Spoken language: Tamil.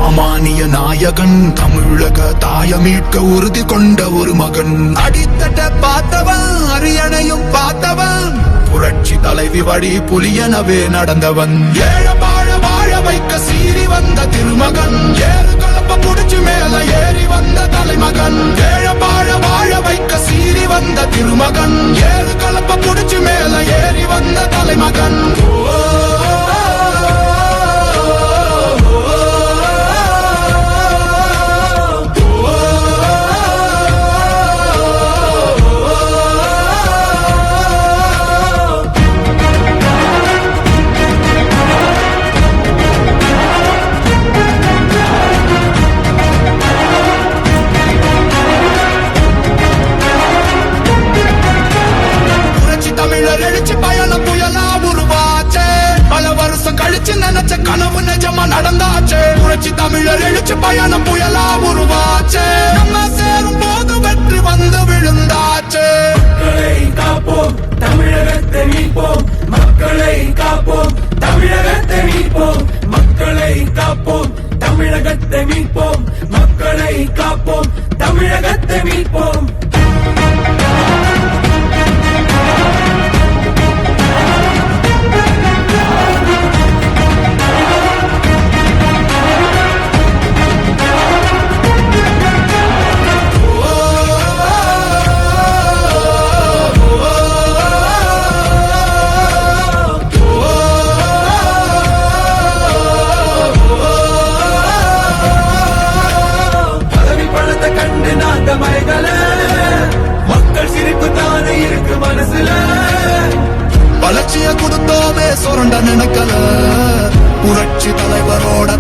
சாமானிய நாயகன், தமிழக தாய மீட்க உறுதி கொண்ட ஒரு மகன். அடித்தட்ட பார்த்தவன், அரியணையும் பார்த்தவன், புரட்சி தலைவி வழி புலியனவே நடந்தவன். ஏழ வாழ வாழ வைக்க சீறி வந்த திருமகன், ஏறு கலப்ப புடிச்சு மேல ஏறி வந்த தலைமகன். ஏழ வாழ வாழ வைக்க சீறி வந்த திருமகன், ஏறு கலப்ப புடிச்சு மேல ஏறி வந்த தலைமகன். தமிழர் எழுச்சி பயணம் புயலா உருவாச்சே, பல வருஷம் கழிச்சு நினைச்ச கனவு நிஜமா நடந்தாச்சே. புரட்சி தமிழர் எழுச்சி பயணம் புயலா உருவாச்சே, நம்ம சேரும் போது வெற்றி வந்து விழுந்தாச்சே. மக்களை காப்போம், தமிழகத்தை மீட்போம். மக்களை காப்போம், தமிழகத்தை மீட்போம். மக்களை காப்போம், தமிழகத்தை மீட்போம். மக்களை காப்போம், தமிழகத்தை மீட்போம். மக்கள் சிரிப்பு தானே இருக்கு மனசுல, வளர்ச்சிய கொடுத்தோமே சுரண்ட நினைக்கல. புரட்சி தலைவரோட